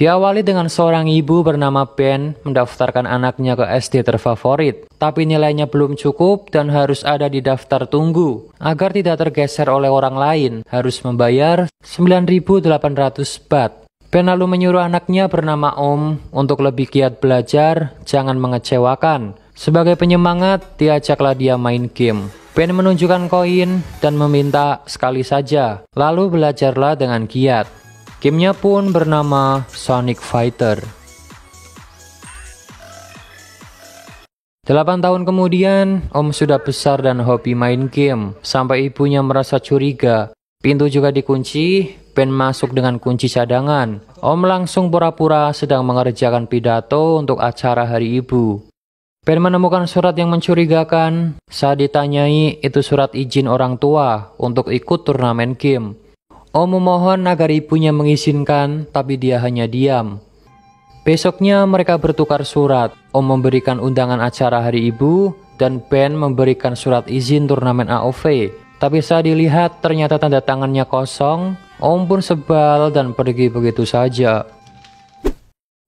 Diawali dengan seorang ibu bernama Ben mendaftarkan anaknya ke SD terfavorit, tapi nilainya belum cukup dan harus ada di daftar tunggu. Agar tidak tergeser oleh orang lain, harus membayar 9.800 baht. Ben lalu menyuruh anaknya bernama Om untuk lebih giat belajar, jangan mengecewakan. Sebagai penyemangat, diajaklah dia main game. Ben menunjukkan koin dan meminta sekali saja, lalu belajarlah dengan giat. Gamenya pun bernama Sonic Fighter. 8 tahun kemudian, Om sudah besar dan hobi main game, sampai ibunya merasa curiga. Pintu juga dikunci, Ben masuk dengan kunci cadangan. Om langsung pura-pura sedang mengerjakan pidato untuk acara hari ibu. Ben menemukan surat yang mencurigakan. Saat ditanyai, itu surat izin orang tua untuk ikut turnamen game. Om memohon agar ibunya mengizinkan, tapi dia hanya diam. Besoknya mereka bertukar surat. Om memberikan undangan acara hari ibu, dan Ben memberikan surat izin turnamen AOV. Tapi saat dilihat ternyata tanda tangannya kosong. Om pun sebal dan pergi begitu saja.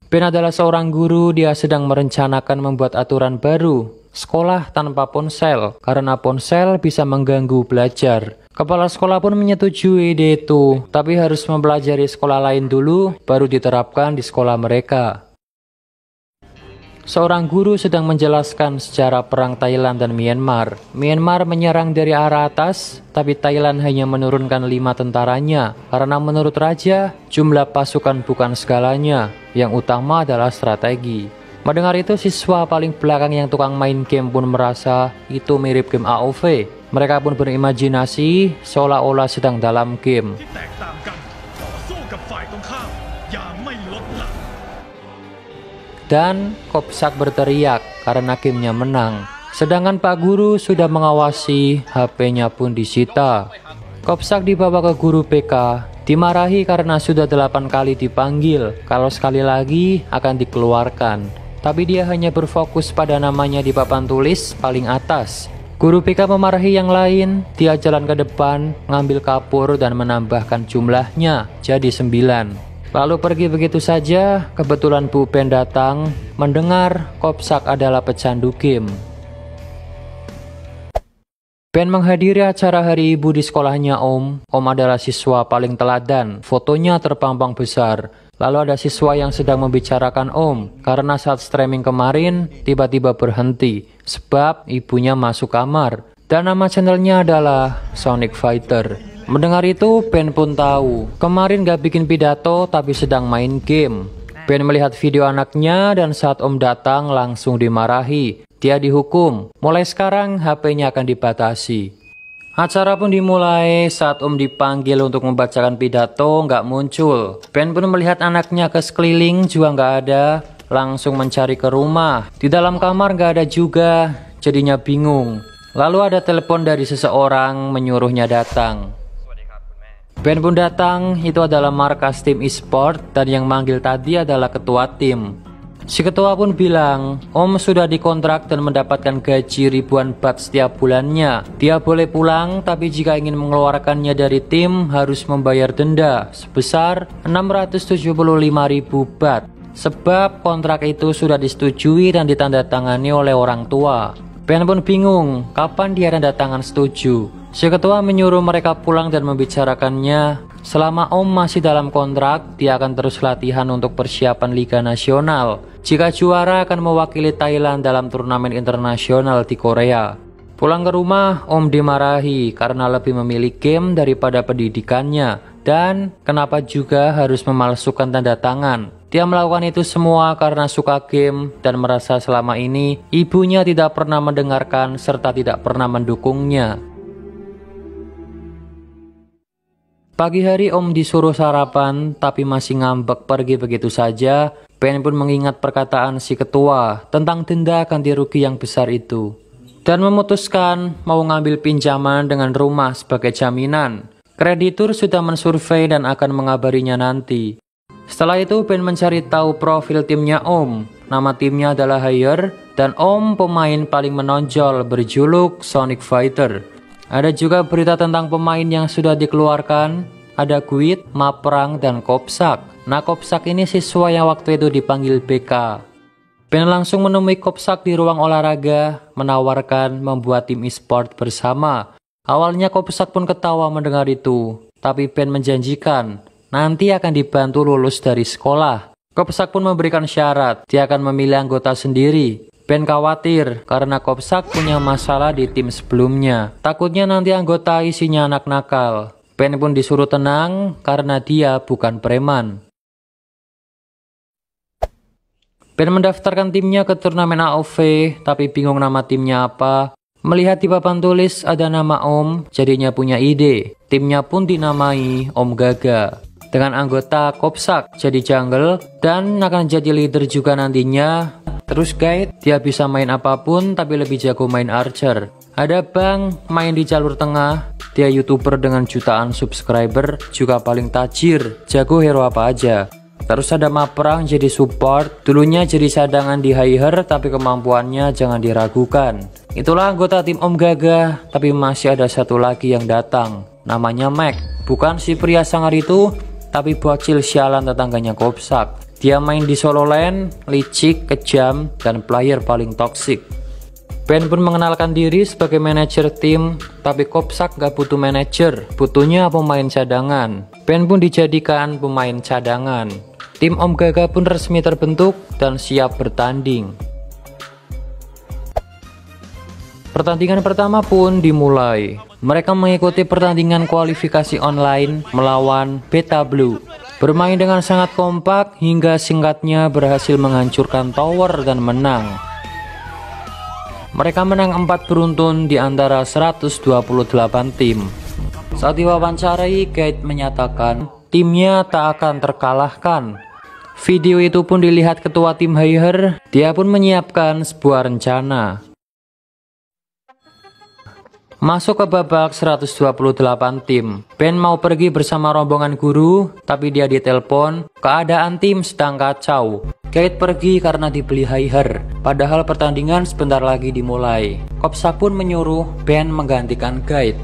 Ben adalah seorang guru, dia sedang merencanakan membuat aturan baru. Sekolah tanpa ponsel, karena ponsel bisa mengganggu belajar. Kepala sekolah pun menyetujui ide itu, tapi harus mempelajari sekolah lain dulu, baru diterapkan di sekolah mereka. Seorang guru sedang menjelaskan sejarah perang Thailand dan Myanmar. Myanmar menyerang dari arah atas, tapi Thailand hanya menurunkan 5 tentaranya. Karena menurut raja, jumlah pasukan bukan segalanya, yang utama adalah strategi. Mendengar itu, siswa paling belakang yang tukang main game pun merasa itu mirip game AOV. Mereka pun berimajinasi seolah-olah sedang dalam game. Dan Kopsak berteriak karena gamenya menang. Sedangkan Pak Guru sudah mengawasi, HP-nya pun disita. Kopsak dibawa ke guru PK, dimarahi karena sudah 8 kali dipanggil. Kalau sekali lagi akan dikeluarkan. Tapi dia hanya berfokus pada namanya di papan tulis paling atas. Guru PK memarahi yang lain, dia jalan ke depan, ngambil kapur dan menambahkan jumlahnya jadi 9. Lalu pergi begitu saja. Kebetulan Bu Ben datang, mendengar Kopsak adalah pecandu game. Ben menghadiri acara hari ibu di sekolahnya Om. Om adalah siswa paling teladan, fotonya terpampang besar. Lalu ada siswa yang sedang membicarakan Om, karena saat streaming kemarin tiba-tiba berhenti, sebab ibunya masuk kamar. Dan nama channelnya adalah Sonic Fighter. Mendengar itu, Ben pun tahu, kemarin gak bikin pidato tapi sedang main game. Ben melihat video anaknya dan saat Om datang langsung dimarahi. Dia dihukum, mulai sekarang HP-nya akan dibatasi. Acara pun dimulai. Saat Om dipanggil untuk membacakan pidato nggak muncul. Ben pun melihat anaknya ke sekeliling juga nggak ada, langsung mencari ke rumah. Di dalam kamar nggak ada juga, jadinya bingung. Lalu ada telepon dari seseorang menyuruhnya datang. Ben pun datang, itu adalah markas tim e-sport dan yang manggil tadi adalah ketua tim. Si ketua pun bilang, Om sudah dikontrak dan mendapatkan gaji ribuan baht setiap bulannya. Dia boleh pulang, tapi jika ingin mengeluarkannya dari tim harus membayar denda sebesar 675.000 baht. Sebab kontrak itu sudah disetujui dan ditandatangani oleh orang tua. Ben pun bingung, kapan dia tanda tangan setuju. Si ketua menyuruh mereka pulang dan membicarakannya. Selama Om masih dalam kontrak, dia akan terus latihan untuk persiapan Liga Nasional. Jika juara akan mewakili Thailand dalam turnamen internasional di Korea. Pulang ke rumah, Om dimarahi karena lebih memilih game daripada pendidikannya. Dan kenapa juga harus memalsukan tanda tangan. Dia melakukan itu semua karena suka game dan merasa selama ini ibunya tidak pernah mendengarkan serta tidak pernah mendukungnya. Pagi hari Om disuruh sarapan tapi masih ngambek pergi begitu saja. Ben pun mengingat perkataan si ketua tentang denda ganti rugi yang besar itu. Dan memutuskan mau ngambil pinjaman dengan rumah sebagai jaminan. Kreditur sudah mensurvei dan akan mengabarinya nanti. Setelah itu Ben mencari tahu profil timnya Om. Nama timnya adalah Haier dan Om pemain paling menonjol berjuluk Sonic Fighter. Ada juga berita tentang pemain yang sudah dikeluarkan. ada Guit, Maprang, dan Kopsak. Nah, Kopsak ini siswa yang waktu itu dipanggil BK. Ben langsung menemui Kopsak di ruang olahraga, menawarkan membuat tim e-sport bersama. Awalnya Kopsak pun ketawa mendengar itu, tapi Ben menjanjikan nanti akan dibantu lulus dari sekolah. Kopsak pun memberikan syarat, dia akan memilih anggota sendiri. Ben khawatir karena Kopsak punya masalah di tim sebelumnya. Takutnya nanti anggota isinya anak nakal. Ben pun disuruh tenang karena dia bukan preman. Ben mendaftarkan timnya ke turnamen AOV, tapi bingung nama timnya apa. Melihat di papan tulis ada nama Om, jadinya punya ide. Timnya pun dinamai Om Gaga. Dengan anggota Kopsak jadi jungle dan akan jadi leader juga nantinya. Terus guide, dia bisa main apapun tapi lebih jago main archer. Ada Bang, main di jalur tengah. Dia YouTuber dengan jutaan subscriber, juga paling tajir, jago hero apa aja. Terus ada Maprang jadi support, dulunya jadi cadangan di Hiher tapi kemampuannya jangan diragukan. Itulah anggota tim Om Gaga, tapi masih ada satu lagi yang datang. Namanya Mac, bukan si pria sangar itu, tapi bocil sialan tetangganya Kopsak. Dia main di solo lane, licik, kejam, dan player paling toksik. Ben pun mengenalkan diri sebagai manajer tim, tapi Kopsak gak butuh manajer, butuhnya pemain cadangan. Ben pun dijadikan pemain cadangan. Tim Om Gaga pun resmi terbentuk dan siap bertanding. Pertandingan pertama pun dimulai. Mereka mengikuti pertandingan kualifikasi online melawan Beta Blue. Bermain dengan sangat kompak hingga singkatnya berhasil menghancurkan tower dan menang. Mereka menang 4 beruntun di antara 128 tim. Saat diwawancarai, Guide menyatakan timnya tak akan terkalahkan. Video itu pun dilihat ketua tim Hiher, dia pun menyiapkan sebuah rencana. Masuk ke babak 128 tim. Ben mau pergi bersama rombongan guru, tapi dia ditelepon, keadaan tim sedang kacau. Guide pergi karena dibeli Hiher, padahal pertandingan sebentar lagi dimulai. Kopsak pun menyuruh Ben menggantikan Guide.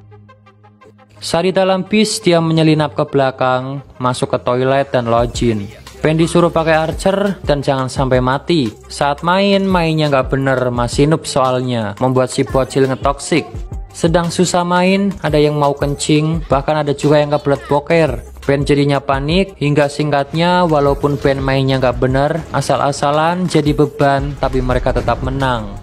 Saat di dalam bis, dia menyelinap ke belakang, masuk ke toilet dan login. Ben disuruh pakai archer dan jangan sampai mati. Saat mainnya nggak bener, masih noob soalnya, membuat si bocil ngetoksik. Sedang susah main, ada yang mau kencing, bahkan ada juga yang kebelet boker. Ben jadinya panik, hingga singkatnya walaupun Ben mainnya nggak bener, asal-asalan jadi beban, tapi mereka tetap menang.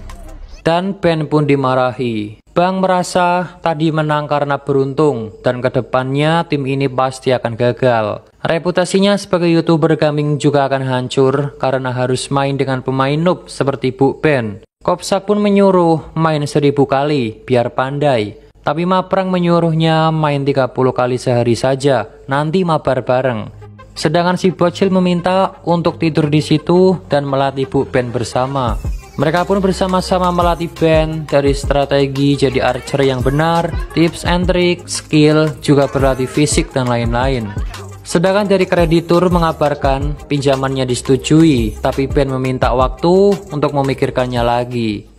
Dan Ben pun dimarahi. Bang merasa tadi menang karena beruntung, dan kedepannya tim ini pasti akan gagal. Reputasinya sebagai YouTuber gaming juga akan hancur, karena harus main dengan pemain noob seperti Bu Ben. Kopsak pun menyuruh main 1000 kali biar pandai, tapi Maprang menyuruhnya main 30 kali sehari saja, nanti mabar bareng. Sedangkan si bocil meminta untuk tidur di situ dan melatih Bu Ben bersama. Mereka pun bersama-sama melatih Ben dari strategi jadi archer yang benar, tips and trick, skill, juga berlatih fisik dan lain-lain. Sedangkan dari kreditur mengabarkan pinjamannya disetujui, tapi Ben meminta waktu untuk memikirkannya lagi.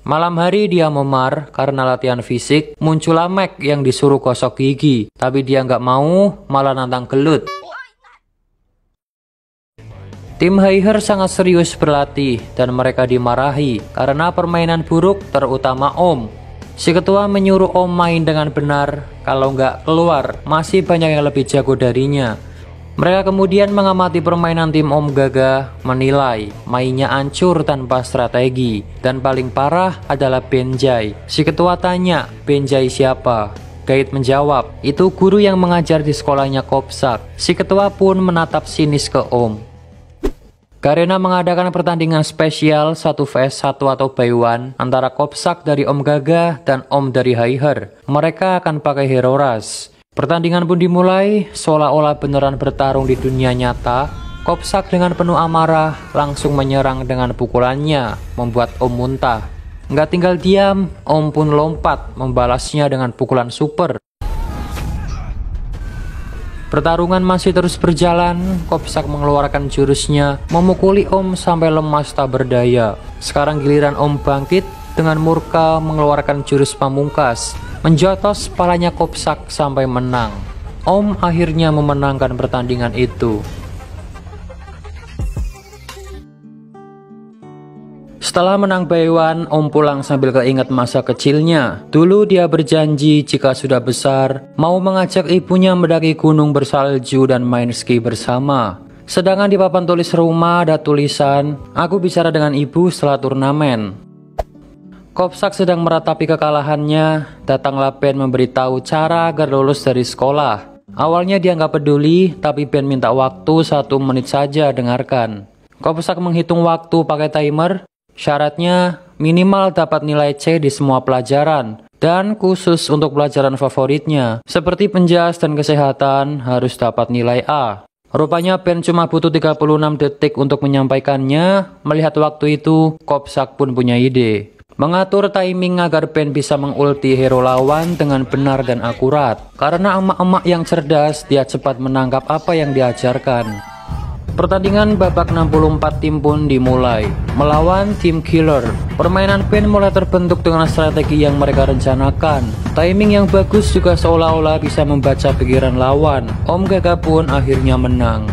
Malam hari dia memar karena latihan fisik, muncullah Mac yang disuruh gosok gigi, tapi dia nggak mau, malah nantang gelut. Tim Hiher sangat serius berlatih dan mereka dimarahi karena permainan buruk terutama Om. Si ketua menyuruh Om main dengan benar, kalau nggak keluar masih banyak yang lebih jago darinya. Mereka kemudian mengamati permainan tim Om Gaga, menilai mainnya hancur tanpa strategi, dan paling parah adalah Benjai. Si ketua tanya, Benjai siapa? Guide menjawab, itu guru yang mengajar di sekolahnya Kopsak. Si ketua pun menatap sinis ke Om. Garena mengadakan pertandingan spesial 1 vs 1 atau by 1 antara Kopsak dari Om Gaga dan Om dari Hiher. Mereka akan pakai hero rush. Pertandingan pun dimulai, seolah-olah beneran bertarung di dunia nyata. Kopsak dengan penuh amarah langsung menyerang dengan pukulannya, membuat Om muntah. Nggak tinggal diam, Om pun lompat membalasnya dengan pukulan super. Pertarungan masih terus berjalan, Kopsak mengeluarkan jurusnya, memukuli Om sampai lemas tak berdaya. Sekarang giliran Om bangkit dengan murka mengeluarkan jurus pamungkas, menjotos kepalanya Kopsak sampai menang. Om akhirnya memenangkan pertandingan itu. Setelah menang Baywan, Om pulang sambil keinget masa kecilnya. Dulu dia berjanji jika sudah besar, mau mengajak ibunya mendaki gunung bersalju dan main ski bersama. Sedangkan di papan tulis rumah ada tulisan, "Aku bicara dengan ibu setelah turnamen." Kopsak sedang meratapi kekalahannya, datanglah Ben memberitahu cara agar lulus dari sekolah. Awalnya dia nggak peduli, tapi Ben minta waktu 1 menit saja dengarkan. Kopsak menghitung waktu pakai timer. Syaratnya minimal dapat nilai C di semua pelajaran, dan khusus untuk pelajaran favoritnya seperti penjas dan kesehatan harus dapat nilai A. Rupanya Ben cuma butuh 36 detik untuk menyampaikannya. Melihat waktu itu, Kopsak pun punya ide. Mengatur timing agar Ben bisa mengulti hero lawan dengan benar dan akurat. Karena emak-emak yang cerdas, dia cepat menangkap apa yang diajarkan. Pertandingan babak 64 tim pun dimulai. Melawan tim Killer, permainan Ben mulai terbentuk dengan strategi yang mereka rencanakan. Timing yang bagus juga seolah-olah bisa membaca pikiran lawan. Om Gaga pun akhirnya menang.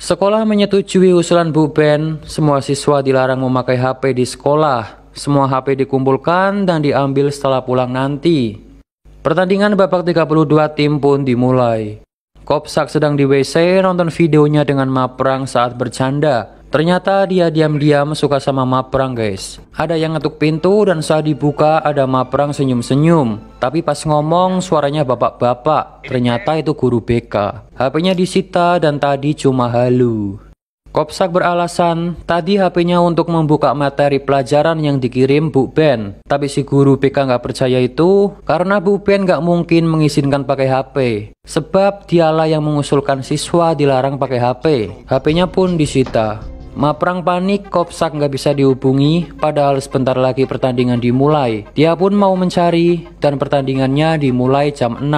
Sekolah menyetujui usulan Bu Ben. Semua siswa dilarang memakai HP di sekolah. Semua HP dikumpulkan dan diambil setelah pulang nanti. Pertandingan babak 32 tim pun dimulai. Kopsak sedang di WC nonton videonya dengan Maprang saat bercanda. Ternyata dia diam-diam suka sama Maprang guys. Ada yang ngetuk pintu dan saat dibuka ada Maprang senyum-senyum. Tapi pas ngomong suaranya bapak-bapak. Ternyata itu guru BK. HP-nya disita dan tadi cuma halu. Kopsak beralasan tadi HP-nya untuk membuka materi pelajaran yang dikirim Bu Ben. Tapi si guru BK nggak percaya itu karena Bu Ben nggak mungkin mengizinkan pakai HP. Sebab dialah yang mengusulkan siswa dilarang pakai HP. HP-nya pun disita. Maprang panik, Kopsak nggak bisa dihubungi padahal sebentar lagi pertandingan dimulai. Dia pun mau mencari dan pertandingannya dimulai jam 6.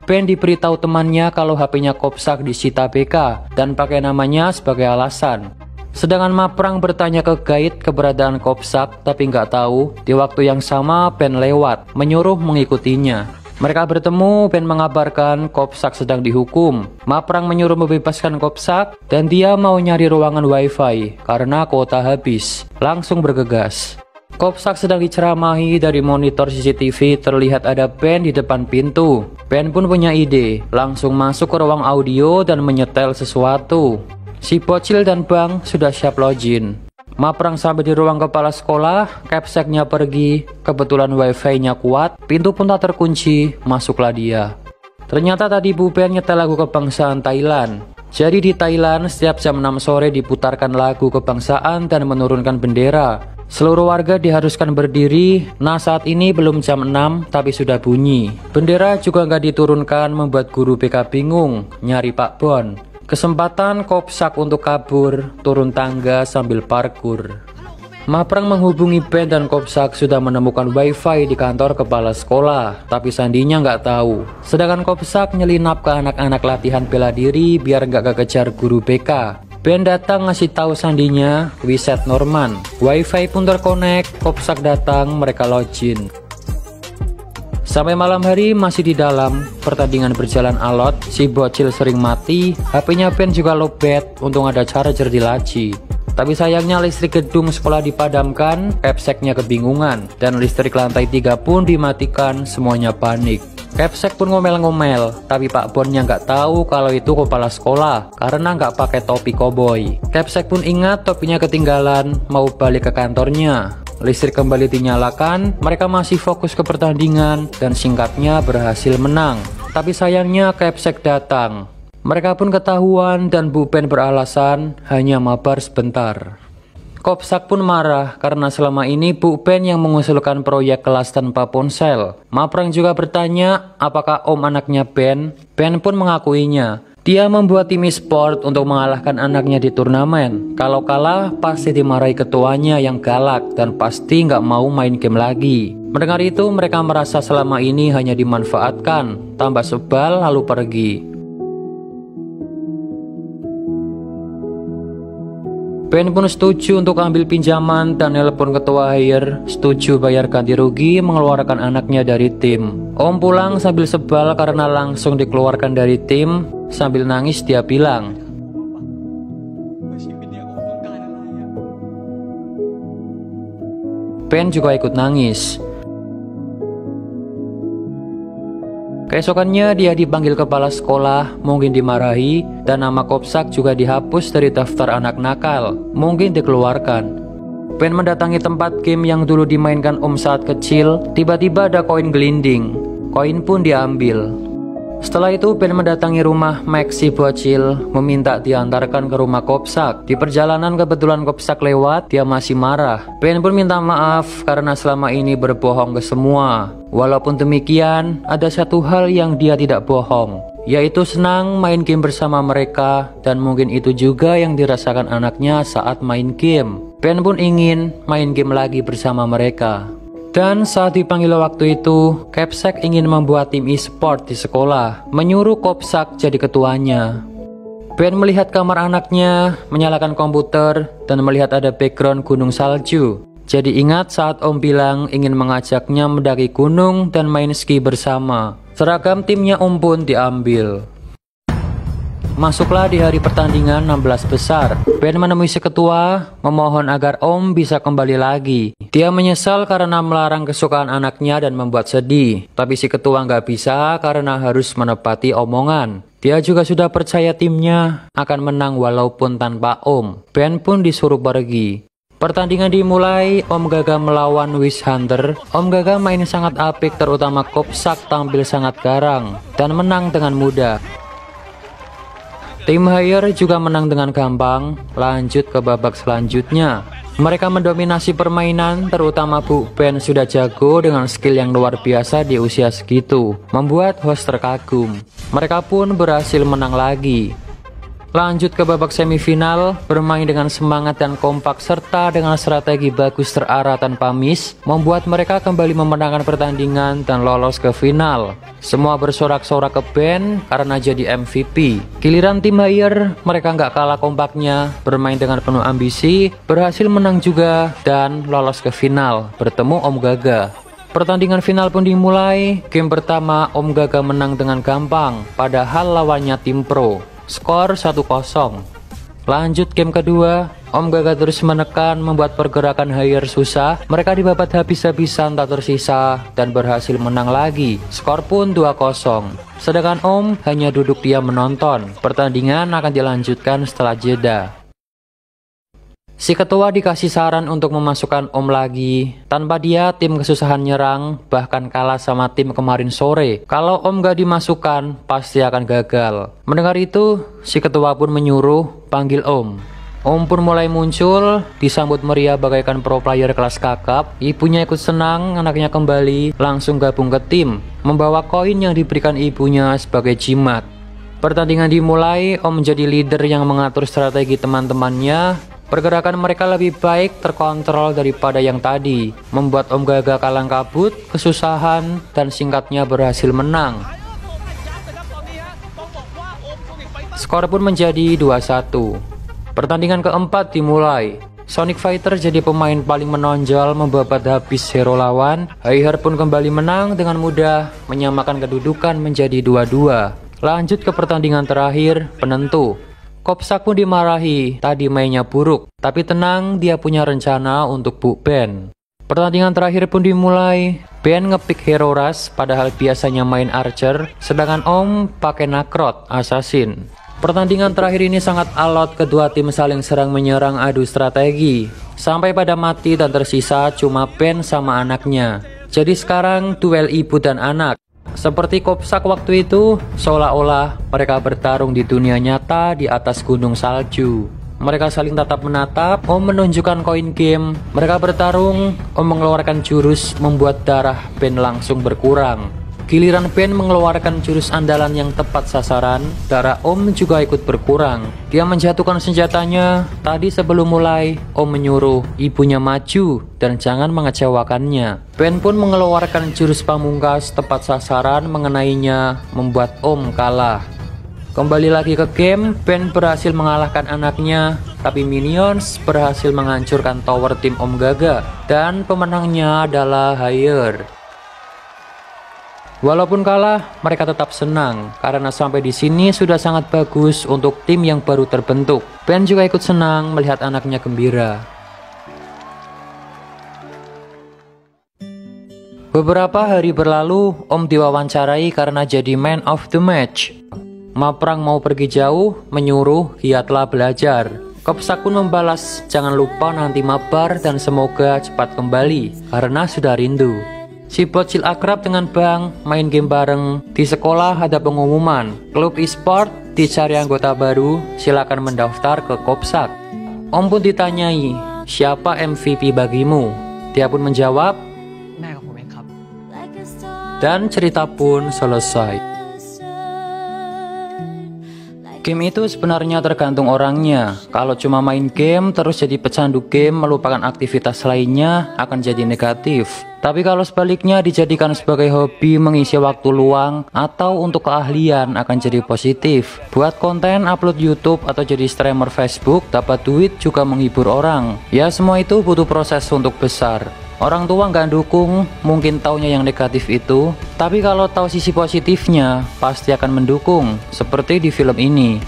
Ben diberitahu temannya kalau HP-nya Kopsak disita BK dan pakai namanya sebagai alasan. Sedangkan Maprang bertanya ke guide keberadaan Kopsak tapi nggak tahu. Di waktu yang sama Ben lewat, menyuruh mengikutinya. Mereka bertemu, Ben mengabarkan Kopsak sedang dihukum. Maprang menyuruh membebaskan Kopsak dan dia mau nyari ruangan wifi karena kuota habis. Langsung bergegas. Kopsak sedang diceramahi. Dari monitor CCTV terlihat ada Ben di depan pintu. Ben pun punya ide, langsung masuk ke ruang audio dan menyetel sesuatu. Si Bocil dan Bang sudah siap login. Maprang sampai di ruang kepala sekolah, Kopsaknya pergi, kebetulan wifi-nya kuat, pintu pun tak terkunci, masuklah dia. Ternyata tadi Bu Ben nyetel lagu kebangsaan Thailand. Jadi di Thailand setiap jam 6 sore diputarkan lagu kebangsaan dan menurunkan bendera. Seluruh warga diharuskan berdiri. Nah saat ini belum jam 6 tapi sudah bunyi. Bendera juga nggak diturunkan membuat guru BK bingung nyari Pak Bon. Kesempatan Kopsak untuk kabur, turun tangga sambil parkur. Maprang menghubungi Ben dan Kopsak sudah menemukan wifi di kantor kepala sekolah. Tapi sandinya nggak tahu. Sedangkan Kopsak nyelinap ke anak-anak latihan bela diri biar nggak kekejar guru BK. Ben datang ngasih tahu sandinya, Wiset Norman. Wifi pun terkonek, Kopsak datang, mereka login. Sampai malam hari masih di dalam, pertandingan berjalan alot, si Bocil sering mati, HP-nya Ben juga lowbat, untung ada charger di laci. Tapi sayangnya listrik gedung sekolah dipadamkan, Kopsaknya kebingungan, dan listrik lantai 3 pun dimatikan, semuanya panik. Kopsak pun ngomel-ngomel, tapi Pak Bonnya nggak tahu kalau itu kepala sekolah karena nggak pakai topi koboi. Kopsak pun ingat topinya ketinggalan, mau balik ke kantornya. Listrik kembali dinyalakan, mereka masih fokus ke pertandingan dan singkatnya berhasil menang. Tapi sayangnya Kopsak datang. Mereka pun ketahuan dan Bu Ben beralasan hanya mabar sebentar. Kopsak pun marah karena selama ini Bu Ben yang mengusulkan proyek kelas tanpa ponsel. Maprang juga bertanya apakah om anaknya Ben. Ben pun mengakuinya. Dia membuat tim e-sport untuk mengalahkan anaknya di turnamen. Kalau kalah pasti dimarahi ketuanya yang galak dan pasti nggak mau main game lagi. Mendengar itu mereka merasa selama ini hanya dimanfaatkan. Tambah sebal lalu pergi. Ben pun setuju untuk ambil pinjaman dan nelpon ketua hire, setuju bayar ganti rugi mengeluarkan anaknya dari tim. Om pulang sambil sebal karena langsung dikeluarkan dari tim. Sambil nangis dia bilang, Ben juga ikut nangis. Keesokannya dia dipanggil kepala sekolah, mungkin dimarahi, dan nama Kopsak juga dihapus dari daftar anak nakal, mungkin dikeluarkan. Ben mendatangi tempat game yang dulu dimainkan Om saat kecil. Tiba-tiba ada koin gelinding. Koin pun diambil. Setelah itu Ben mendatangi rumah Max si bocil, meminta diantarkan ke rumah Kopsak. Di perjalanan kebetulan Kopsak lewat, dia masih marah. Ben pun minta maaf karena selama ini berbohong ke semua. Walaupun demikian, ada satu hal yang dia tidak bohong, yaitu senang main game bersama mereka, dan mungkin itu juga yang dirasakan anaknya saat main game. Ben pun ingin main game lagi bersama mereka. Dan saat dipanggil waktu itu, Kopsak ingin membuat tim e-sport di sekolah, menyuruh Kopsak jadi ketuanya. Ben melihat kamar anaknya, menyalakan komputer, dan melihat ada background gunung salju. Jadi ingat saat Om bilang ingin mengajaknya mendaki gunung dan main ski bersama. Seragam timnya Om pun diambil. Masuklah di hari pertandingan 16 besar. Ben menemui si ketua, memohon agar Om bisa kembali lagi. Dia menyesal karena melarang kesukaan anaknya dan membuat sedih. Tapi si ketua nggak bisa karena harus menepati omongan. Dia juga sudah percaya timnya akan menang walaupun tanpa Om. Ben pun disuruh pergi. Pertandingan dimulai, Om Gaga melawan Wish Hunter. Om Gaga main sangat apik, terutama Kopsak tampil sangat garang dan menang dengan mudah. Tim Haier juga menang dengan gampang, lanjut ke babak selanjutnya. Mereka mendominasi permainan, terutama Bu Ben sudah jago dengan skill yang luar biasa di usia segitu, membuat host terkagum. Mereka pun berhasil menang lagi. Lanjut ke babak semifinal, bermain dengan semangat dan kompak serta dengan strategi bagus terarah tanpa miss, membuat mereka kembali memenangkan pertandingan dan lolos ke final. Semua bersorak-sorak ke Ben karena jadi MVP. Giliran tim Haier, mereka nggak kalah kompaknya, bermain dengan penuh ambisi, berhasil menang juga, dan lolos ke final, bertemu Om Gaga. Pertandingan final pun dimulai. Game pertama Om Gaga menang dengan gampang, padahal lawannya tim pro. Skor 1-0. Lanjut game kedua, Om Gaga terus menekan, membuat pergerakan Haier susah. Mereka dibabat habis-habisan tak tersisa dan berhasil menang lagi. Skor pun 2-0. Sedangkan Om hanya duduk diam menonton. Pertandingan akan dilanjutkan setelah jeda. Si ketua dikasih saran untuk memasukkan Om lagi. Tanpa dia, tim kesusahan nyerang, bahkan kalah sama tim kemarin sore. Kalau Om gak dimasukkan, pasti akan gagal. Mendengar itu, si ketua pun menyuruh panggil Om. Om pun mulai muncul, disambut meriah bagaikan pro player kelas kakap. Ibunya ikut senang, anaknya kembali, langsung gabung ke tim, membawa koin yang diberikan ibunya sebagai jimat. Pertandingan dimulai, Om menjadi leader yang mengatur strategi teman-temannya. Pergerakan mereka lebih baik, terkontrol daripada yang tadi, membuat Om Gaga kalang kabut, kesusahan, dan singkatnya berhasil menang. Skor pun menjadi 2-1. Pertandingan keempat dimulai. Sonic Fighter jadi pemain paling menonjol, membabat habis hero lawan. Haier pun kembali menang dengan mudah, menyamakan kedudukan menjadi 2-2. Lanjut ke pertandingan terakhir, penentu. Kopsak pun dimarahi, tadi mainnya buruk, tapi tenang, dia punya rencana untuk Bu Ben. Pertandingan terakhir pun dimulai. Ben ngepick hero rush, padahal biasanya main archer, sedangkan Om pakai nakrot, assassin. Pertandingan terakhir ini sangat alot, kedua tim saling serang menyerang adu strategi, sampai pada mati dan tersisa cuma Ben sama anaknya. Jadi sekarang duel ibu dan anak. Seperti Kopsak waktu itu, seolah-olah mereka bertarung di dunia nyata di atas gunung salju. Mereka saling tatap menatap, Om menunjukkan koin game. Mereka bertarung, Om mengeluarkan jurus, membuat darah Ben langsung berkurang. Giliran Ben mengeluarkan jurus andalan yang tepat sasaran, darah Om juga ikut berkurang. Dia menjatuhkan senjatanya. Tadi sebelum mulai, Om menyuruh ibunya maju dan jangan mengecewakannya. Ben pun mengeluarkan jurus pamungkas tepat sasaran mengenainya, membuat Om kalah. Kembali lagi ke game, Ben berhasil mengalahkan anaknya, tapi Minions berhasil menghancurkan tower tim Om Gaga, dan pemenangnya adalah Haier. Walaupun kalah, mereka tetap senang karena sampai di sini sudah sangat bagus untuk tim yang baru terbentuk. Ben juga ikut senang melihat anaknya gembira. Beberapa hari berlalu, Om diwawancarai karena jadi man of the match. Maprang mau pergi jauh, menyuruh giatlah belajar. Kopsak pun membalas, jangan lupa nanti mabar dan semoga cepat kembali karena sudah rindu. Si bocil akrab dengan Bang, main game bareng. Di sekolah ada pengumuman, klub e-sport dicari anggota baru, silakan mendaftar ke Kopsak. Om pun ditanyai, siapa MVP bagimu? Dia pun menjawab, dan cerita pun selesai. Game itu sebenarnya tergantung orangnya. Kalau cuma main game terus jadi pecandu game melupakan aktivitas lainnya akan jadi negatif. Tapi kalau sebaliknya dijadikan sebagai hobi mengisi waktu luang atau untuk keahlian akan jadi positif. Buat konten upload YouTube atau jadi streamer Facebook dapat duit juga menghibur orang. Ya semua itu butuh proses untuk besar. Orang tua nggak dukung, mungkin taunya yang negatif itu. Tapi kalau tahu sisi positifnya, pasti akan mendukung, seperti di film ini.